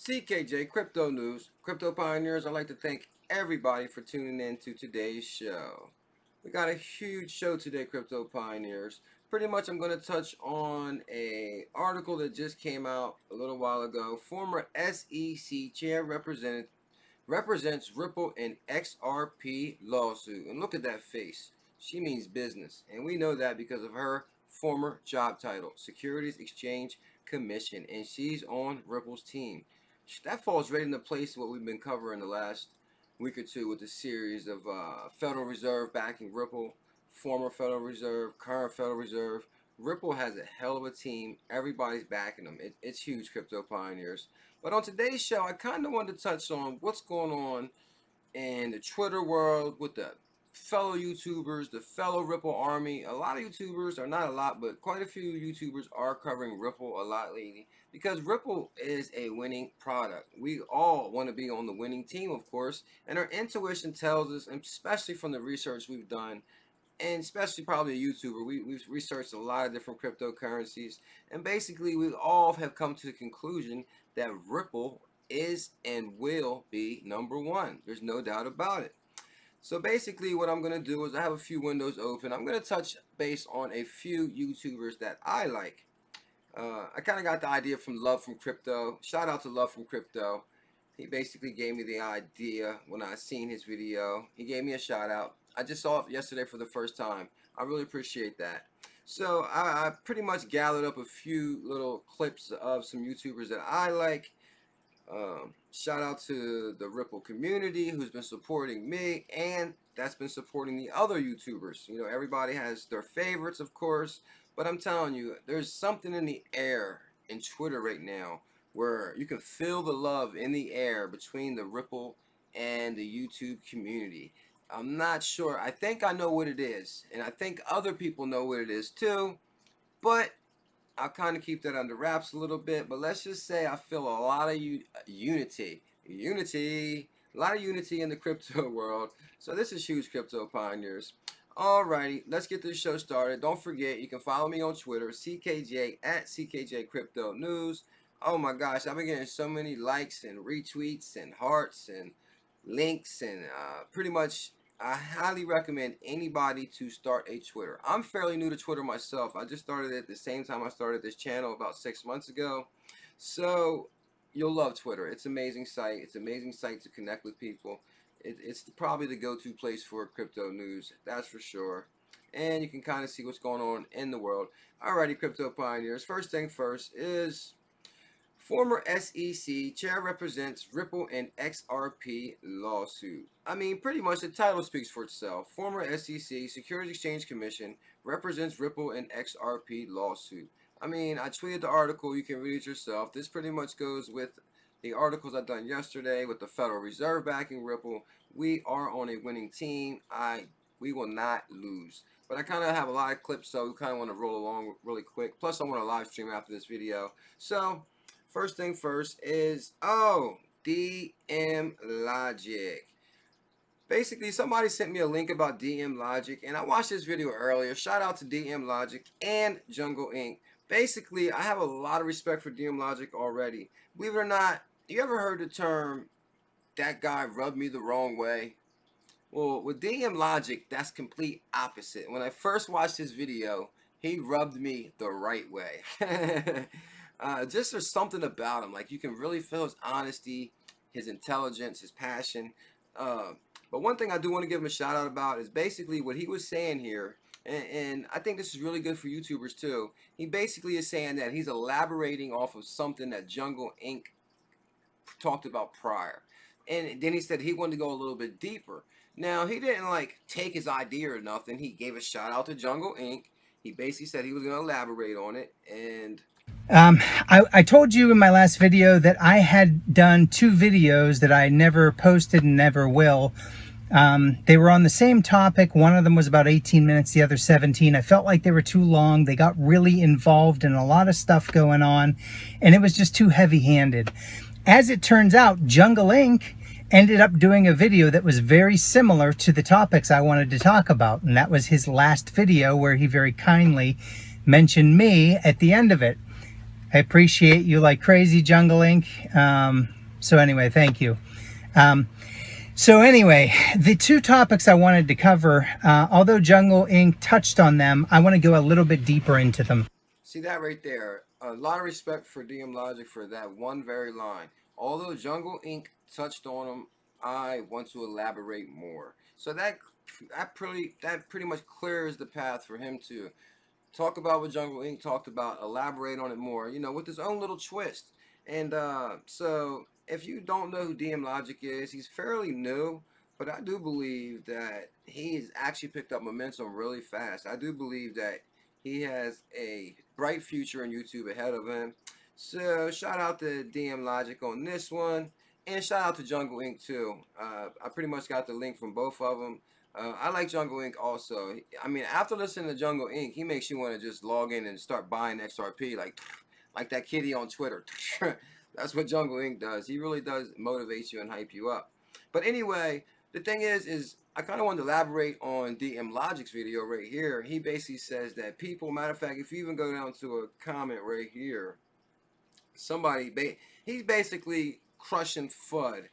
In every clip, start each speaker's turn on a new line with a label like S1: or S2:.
S1: CKJ Crypto News. Crypto Pioneers, I'd like to thank everybody for tuning in to today's show. We got a huge show today, Crypto Pioneers. Pretty much I'm going to touch on an article that just came out a little while ago. Former SEC chair represents Ripple in XRP lawsuit. And look at that face. She means business. And we know that because of her former job title, Securities Exchange Commission. And she's on Ripple's team. That falls right into place what we've been covering the last week or two with the series of Federal Reserve backing Ripple, former Federal Reserve, current Federal Reserve. Ripple has a hell of a team. Everybody's backing them. It's huge, Crypto Pioneers. But on today's show, I kind of wanted to touch on what's going on in the Twitter world with the fellow YouTubers, the fellow Ripple army. A lot of YouTubers, or not a lot, but quite a few YouTubers are covering Ripple a lot lately because Ripple is a winning product. We all want to be on the winning team, of course, and our intuition tells us, and especially from the research we've done, and especially probably a YouTuber, we've researched a lot of different cryptocurrencies, and basically we all have come to the conclusion that Ripple is and will be #1. There's no doubt about it. So basically what I'm going to do is I have a few windows open. I'm going to touch base on a few YouTubers that I like. I kind of got the idea from Love from Crypto. Shout out to Love from Crypto. He basically gave me the idea when I seen his video. He gave me a shout out. I just saw it yesterday for the first time. I really appreciate that. So I pretty much gathered up a few little clips of some YouTubers that I like. Shout out to the Ripple community who's been supporting me and that's been supporting the other YouTubers. You know, everybody has their favorites, of course, but I'm telling you, there's something in the air in Twitter right now where you can feel the love in the air between the Ripple and the YouTube community. I'm not sure. I think I know what it is, and I think other people know what it is too, but I'll kind of keep that under wraps a little bit. But let's just say I feel a lot of unity in the crypto world. So this is huge, Crypto Pioneers. Alrighty, let's get this show started. Don't forget, you can follow me on Twitter, CKJ at CKJ Crypto News. Oh my gosh, I've been getting so many likes and retweets and hearts and links, and pretty much I highly recommend anybody to start a Twitter. I'm fairly new to Twitter myself. I just started it at the same time I started this channel about 6 months ago. So you'll love Twitter. It's an amazing site. It's an amazing site to connect with people. It's probably the go-to place for crypto news, that's for sure. And you can kind of see what's going on in the world. Alrighty, Crypto Pioneers. First thing first is former SEC chair represents Ripple in XRP lawsuit. I mean, pretty much the title speaks for itself. Former SEC Securities Exchange Commission represents Ripple in XRP lawsuit. I mean, I tweeted the article. You can read it yourself. This pretty much goes with the articles I've done yesterday with the Federal Reserve backing Ripple. We are on a winning team. We will not lose. But I kind of have a lot of clips, so we kind of want to roll along really quick. Plus, I want to live stream after this video. So first thing first is, DM Logic. Basically, somebody sent me a link about DM Logic, and I watched this video earlier. Shout out to DM Logic and Jungle Inc. Basically, I have a lot of respect for DM Logic already. Believe it or not, you ever heard the term, that guy rubbed me the wrong way? Well, with DM Logic, that's complete opposite. When I first watched this video, he rubbed me the right way. Just there's something about him, like you can really feel his honesty, his intelligence, his passion. But one thing I do want to give him a shout out about is basically what he was saying here, and I think this is really good for YouTubers too. He basically is saying that he's elaborating off of something that Jungle Inc. talked about prior, and then he said he wanted to go a little bit deeper. Now, he didn't like take his idea or nothing. He gave a shout out to Jungle Inc. He basically said he was going to elaborate on it, and
S2: I told you in my last video that I had done 2 videos that I never posted and never will. They were on the same topic. One of them was about 18 minutes, the other 17. I felt like they were too long. They got really involved in a lot of stuff going on, and it was just too heavy-handed. As it turns out, Jungle Inc. ended up doing a video that was very similar to the topics I wanted to talk about, and that was his last video where he very kindly mentioned me at the end of it. I appreciate you like crazy, Jungle Inc. So anyway, thank you. So anyway, the two topics I wanted to cover, although Jungle Inc. touched on them, I want to go a little bit deeper into them.
S1: See that right there? A lot of respect for DM Logic for that one very line. Although Jungle Inc. touched on them, I want to elaborate more. So that pretty much clears the path for him to talk about what Jungle Inc. talked about, elaborate on it more, you know, with his own little twist. And so if you don't know who DM Logic is, he's fairly new, but I do believe that he has actually picked up momentum really fast. I do believe that he has a bright future in YouTube ahead of him. So shout out to DM Logic on this one, and shout out to Jungle Inc. too. I pretty much got the link from both of them. I like Jungle Inc. also. I mean, after listening to Jungle Inc., he makes you want to just log in and start buying XRP like that kitty on Twitter. That's what Jungle Inc. does. He really does motivate you and hype you up. But anyway, the thing is I kind of wanted to elaborate on DM Logic's video right here. He basically says that people, matter of fact, if you even go down to a comment right here, he's basically crushing FUD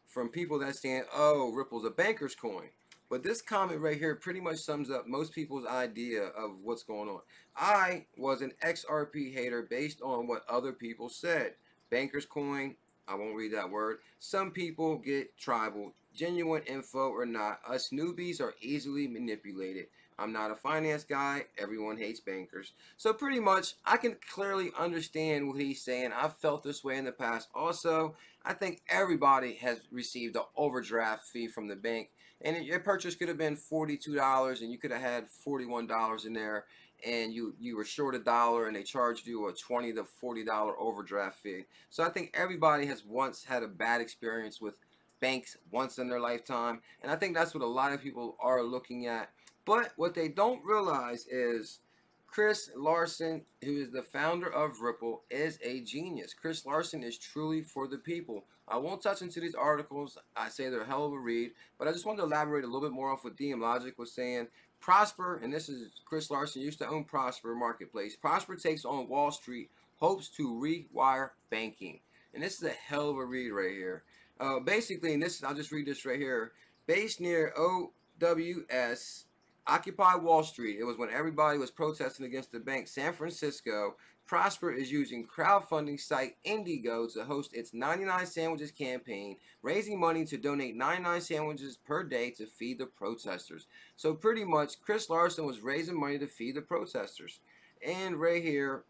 S1: from people that saying, oh, Ripple's a banker's coin. But this comment right here pretty much sums up most people's idea of what's going on. I was an XRP hater based on what other people said. Banker's coin, I won't read that word. Some people get tribal. Genuine info or not, us newbies are easily manipulated. I'm not a finance guy. Everyone hates bankers. So pretty much, I can clearly understand what he's saying. I've felt this way in the past. Also, I think everybody has received an overdraft fee from the bank. And your purchase could have been $42 and you could have had $41 in there. And you were short $1 and they charged you a $20 to $40 overdraft fee. So I think everybody has once had a bad experience with banks once in their lifetime. And I think that's what a lot of people are looking at. But what they don't realize is Chris Larsen, who is the founder of Ripple, is a genius. Chris Larsen is truly for the people. I won't touch into these articles. I say they're a hell of a read. But I just wanted to elaborate a little bit more off what DM Logic was saying. Prosper, and this is Chris Larsen, used to own Prosper Marketplace. Prosper takes on Wall Street, hopes to rewire banking. And this is a hell of a read right here. Basically, and I'll just read this right here. Based near OWS, Occupy Wall Street. It was when everybody was protesting against the bank. San Francisco, Prosper is using crowdfunding site Indigo to host its 99 Sandwiches campaign, raising money to donate 99 sandwiches per day to feed the protesters. So pretty much, Chris Larsen was raising money to feed the protesters. And right here,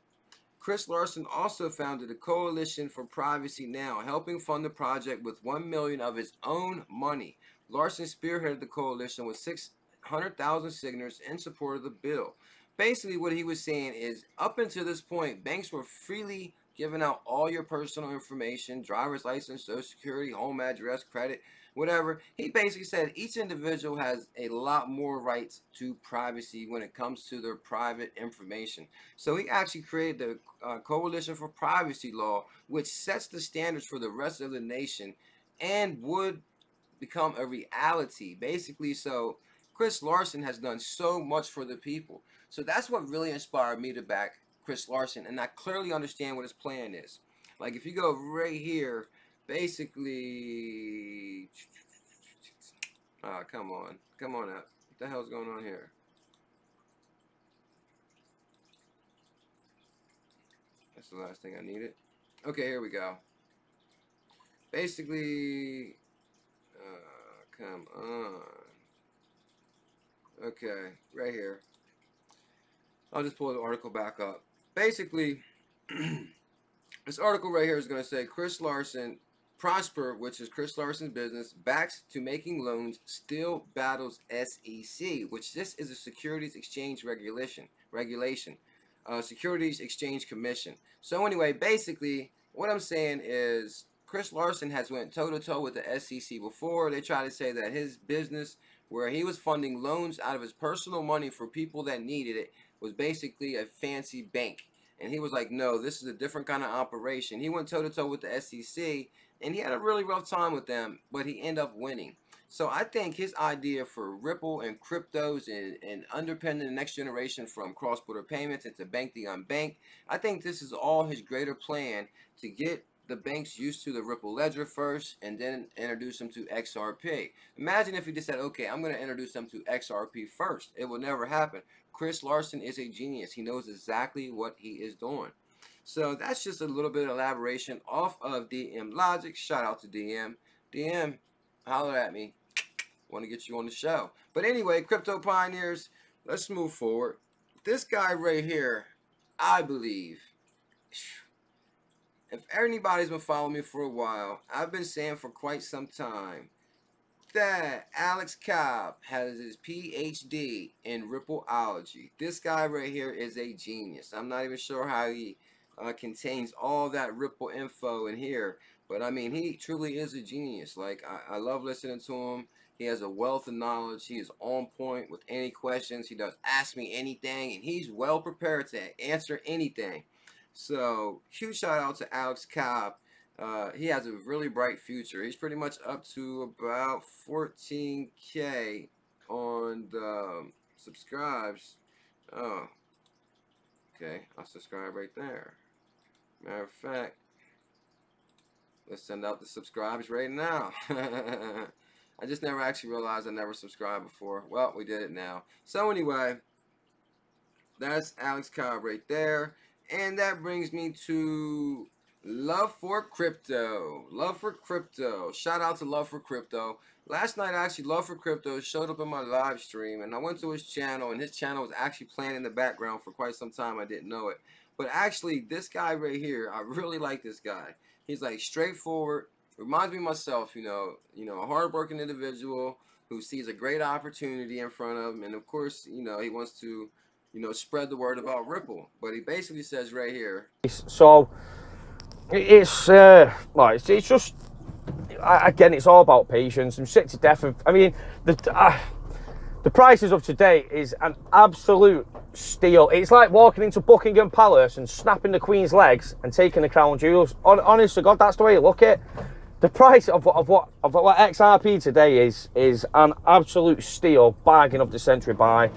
S1: Chris Larsen also founded a coalition for privacy now, helping fund the project with $1 million of his own money. Larsen spearheaded the coalition with 600,000 signatures in support of the bill. Basically, what he was saying is, up until this point, banks were freely giving out all your personal information, driver's license, social security, home address, credit, whatever. He basically said each individual has a lot more rights to privacy when it comes to their private information. So he actually created the Coalition for Privacy Law, which sets the standards for the rest of the nation and would become a reality. Basically, so Chris Larsen has done so much for the people. So that's what really inspired me to back Chris Larsen, and I clearly understand what his plan is. Like if you go right here, basically, come on up. What the hell's going on here? That's the last thing I needed. Okay, here we go. Basically, come on. Okay, right here. I'll just pull the article back up. Basically, this article right here is going to say Chris Larsen, Prosper, which is Chris Larsen's business, backs to making loans, still battles SEC, which this is a Securities Exchange regulation, Securities Exchange Commission. So anyway, basically, what I'm saying is Chris Larsen has went toe-to-toe with the SEC before. They try to say that his business, where he was funding loans out of his personal money for people that needed it, was basically a fancy bank. And he was like, no, this is a different kind of operation. He went toe-to-toe with the SEC, and he had a really rough time with them, but he ended up winning. So I think his idea for Ripple and cryptos and underpinning the next generation from cross-border payments into bank the unbanked, I think this is all his greater plan to get the banks used to the Ripple ledger first and then introduce them to XRP. Imagine if he just said, okay, I'm going to introduce them to XRP first. It will never happen. Chris Larson is a genius. He knows exactly what he is doing. So that's just a little bit of elaboration off of DM Logic. Shout out to DM. DM, holler at me. Want to get you on the show. But anyway, crypto pioneers, let's move forward. This guy right here, I believe, if anybody's been following me for a while, I've been saying for quite some time that Alex Cobb has his PhD in Rippleology. This guy right here is a genius. I'm not even sure how he contains all that Ripple info in here, but I mean, he truly is a genius. Like, I love listening to him. He has a wealth of knowledge. He is on point with any questions. He does ask me anything, and he's well prepared to answer anything. So, huge shout out to Alex Cobb. He has a really bright future. He's pretty much up to about 14K on the subscribes. Oh, okay. I'll subscribe right there. Matter of fact, let's send out the subscribes right now. I just never actually realized I never subscribed before. Well, we did it now. So anyway, that's Alex Cobb right there. And that brings me to Love for Crypto. Love for Crypto. Shout out to Love for Crypto. Last night, actually, Love for Crypto showed up in my live stream, and I went to his channel, and his channel was actually playing in the background for quite some time. I didn't know it. But actually, this guy right here, I really like this guy. He's like straightforward. Reminds me of myself, you know, a hardworking individual who sees a great opportunity in front of him, and of course, you know, he wants to, you know, spread the word about Ripple. But he basically says right here.
S3: So it's well, it's just, again, it's all about patience. I'm sick to death of. I mean, the prices of today is an absolute steal. It's like walking into Buckingham Palace and snapping the Queen's legs and taking the crown jewels. Honest to God, that's the way you look at it. The price of what XRP today is an absolute steal, bargain of the century buy.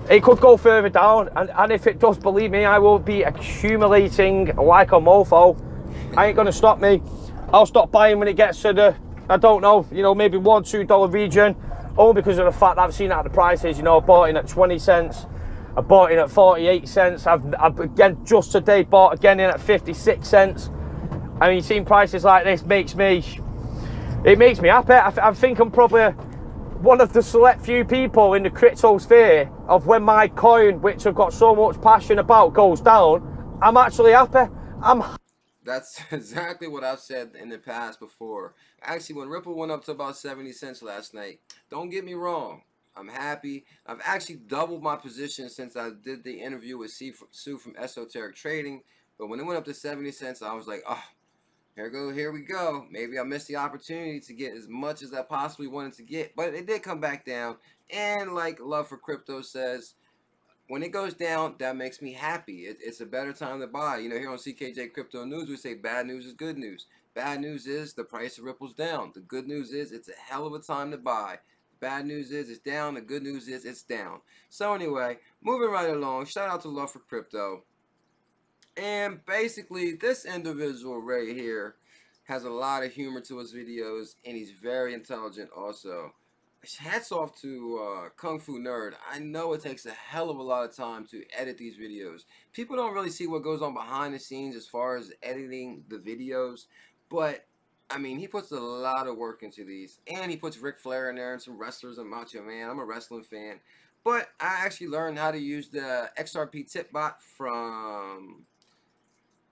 S3: It could go further down, and if it does, believe me, I will be accumulating like a mofo. I ain't gonna stop me. I'll stop buying when it gets to the, I don't know, you know, maybe $1, $2 region, only because of the fact that I've seen that the prices. You know, I bought in at 20 cents, I bought in at 48 cents. I've again just today bought again in at 56 cents. I mean, seeing prices like this makes me happy. I think I'm probably one of the select few people in the crypto sphere of when my coin, which I've got so much passion about, goes down, I'm actually happy.
S1: That's exactly what I've said in the past before. Actually, when Ripple went up to about 70 cents last night, don't get me wrong, I'm happy. I've actually doubled my position since I did the interview with Sue from Esoteric Trading. But when it went up to 70 cents, I was like, oh, here we go. Maybe I missed the opportunity to get as much as I possibly wanted to get. But it did come back down. And like Love for Crypto says, when it goes down, that makes me happy. It's a better time to buy. You know, here on CKJ Crypto News, we say bad news is good news. Bad news is the price of Ripple's down. The good news is it's a hell of a time to buy. Bad news is it's down. The good news is it's down. So anyway, moving right along. Shout out to Love for Crypto. And basically, this individual right here has a lot of humor to his videos, and he's very intelligent also. Hats off to Kung Fu Nerd. I know it takes a hell of a lot of time to edit these videos. People don't really see what goes on behind the scenes as far as editing the videos, but I mean, he puts a lot of work into these, and he puts Ric Flair in there and some wrestlers and Macho Man. I'm a wrestling fan, but I actually learned how to use the XRP tip bot from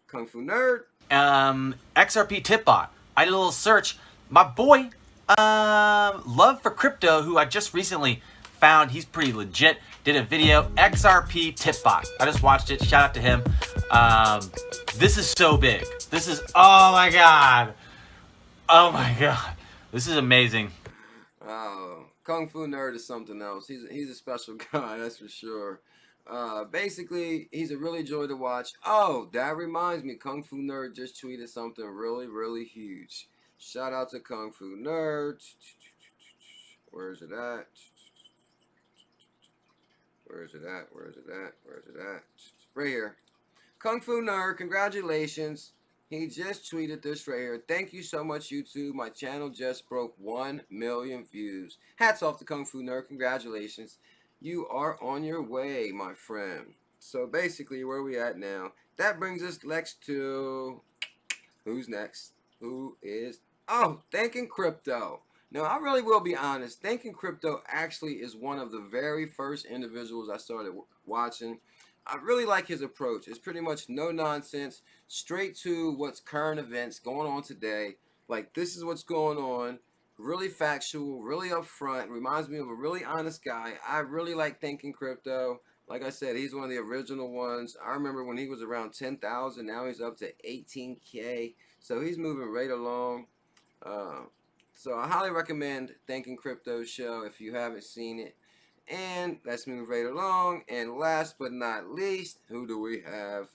S1: Kung Fu Nerd.
S4: XRP tip bot. I did a little search. My boy, Love for Crypto, who I just recently found, he's pretty legit, did a video, XRP tip bot. I just watched it. Shout out to him. This is so big. This is, oh my god. Oh my god. This is amazing.
S1: Oh, Kung Fu Nerd is something else. He's a special guy, that's for sure. Basically, he's a really joy to watch. Oh, that reminds me, Kung Fu Nerd just tweeted something really, really huge. Shout out to Kung Fu Nerd. Where is it at? Where is it at? Where is it at? Where is it at? Right here. Kung Fu Nerd, congratulations. He just tweeted this right here. Thank you so much, YouTube. My channel just broke 1 million views. Hats off to Kung Fu Nerd. Congratulations. You are on your way, my friend. So basically, where are we at now? That brings us next to... Who's next? Who is... Oh, Thinking Crypto. Now, I really will be honest. Thinking Crypto actually is one of the very first individuals I started watching. I really like his approach. It's pretty much no nonsense, straight to what's current events going on today. Like, this is what's going on. Really factual, really upfront. Reminds me of a really honest guy. I really like Thinking Crypto. Like I said, he's one of the original ones. I remember when he was around 10,000. Now he's up to 18K. So he's moving right along. So I highly recommend Thinking Crypto show if you haven't seen it. And let's move right along. And last but not least, who do we have?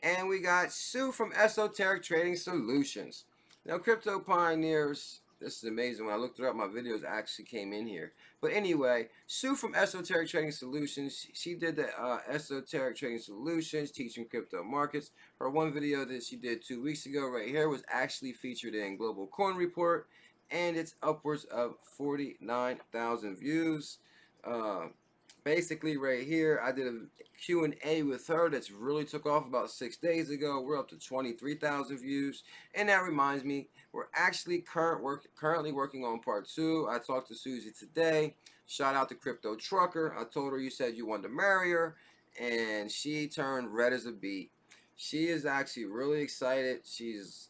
S1: And we got Sue from Esoteric Trading Solutions. Now, Crypto Pioneers, this is amazing. When I looked her up, my videos actually came in here. But anyway, Sue from Esoteric Trading Solutions, she did the Esoteric Trading Solutions, teaching crypto markets. Her one video that she did 2 weeks ago right here was actually featured in Global Coin Report. And it's upwards of 49,000 views. Basically right here, I did a Q&A with her that's really took off about 6 days ago. We're up to 23,000 views. And that reminds me, we're actually currently working on part 2. I talked to Susie today. Shout out to Crypto Trucker. I told her you said you wanted to marry her, and she turned red as a beet. She is actually really excited. She's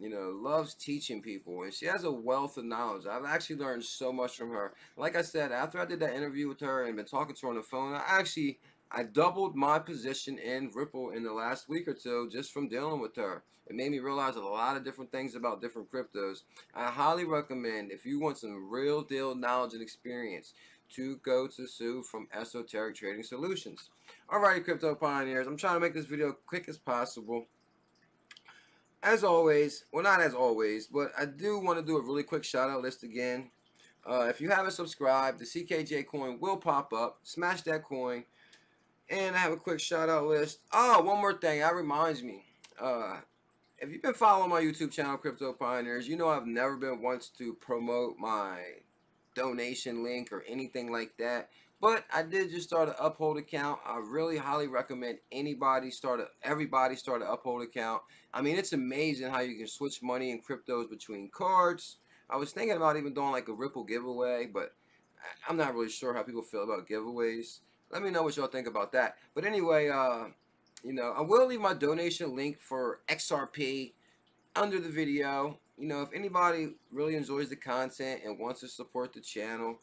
S1: you know, loves teaching people, and she has a wealth of knowledge. I've actually learned so much from her. Like I said, after I did that interview with her and been talking to her on the phone, I doubled my position in Ripple in the last week or two just from dealing with her. It made me realize a lot of different things about different cryptos. I highly recommend, if you want some real deal knowledge and experience, to go to Sue from Esoteric Trading Solutions. Alrighty, Crypto Pioneers, I'm trying to make this video quick as possible. As always, well, not as always, but I do want to do a really quick shout out list again. If you haven't subscribed, the CKJ coin will pop up. Smash that coin. And I have a quick shout out list. Oh, one more thing. That reminds me. If you've been following my YouTube channel, Crypto Pioneers, you know I've never been once to promote my donation link or anything like that. But I did just start an Uphold account. I really highly recommend everybody start an Uphold account. I mean, it's amazing how you can switch money and cryptos between cards. I was thinking about even doing like a Ripple giveaway, but I'm not really sure how people feel about giveaways. Let me know what y'all think about that. But anyway, you know, I will leave my donation link for XRP under the video. You know, if anybody really enjoys the content and wants to support the channel,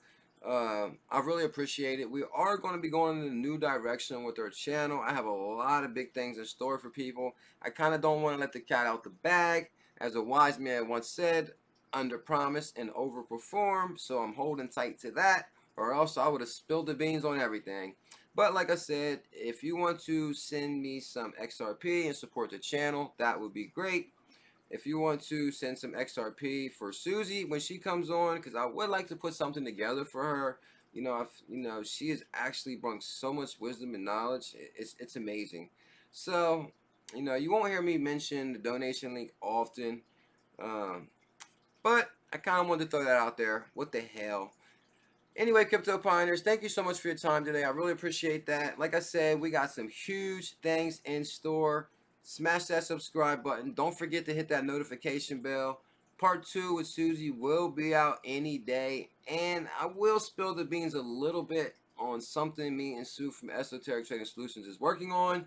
S1: I really appreciate it. We are going to be going in a new direction with our channel. I have a lot of big things in store for people. I kind of don't want to let the cat out the bag. As a wise man once said, under promise and over perform. So I'm holding tight to that, or else I would have spilled the beans on everything. But like I said, if you want to send me some XRP and support the channel, that would be great. If you want to send some XRP for Susie when she comes on, because I would like to put something together for her. You know, she has actually brought so much wisdom and knowledge. It's amazing. So, you know, you won't hear me mention the donation link often. But I kind of wanted to throw that out there. What the hell? Anyway, Crypto Pioneers, thank you so much for your time today. I really appreciate that. Like I said, we got some huge things in store. Smash that subscribe button. Don't forget to hit that notification bell. Part 2 with Susie will be out any day. And I will spill the beans a little bit on something me and Sue from Esoteric Trading Solutions is working on.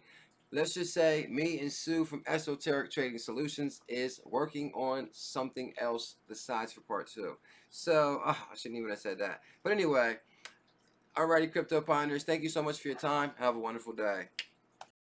S1: Let's just say me and Sue from Esoteric Trading Solutions is working on something else besides for part 2. So, I shouldn't even have said that. But anyway, alrighty, Crypto Pioneers, thank you so much for your time. Have a wonderful day.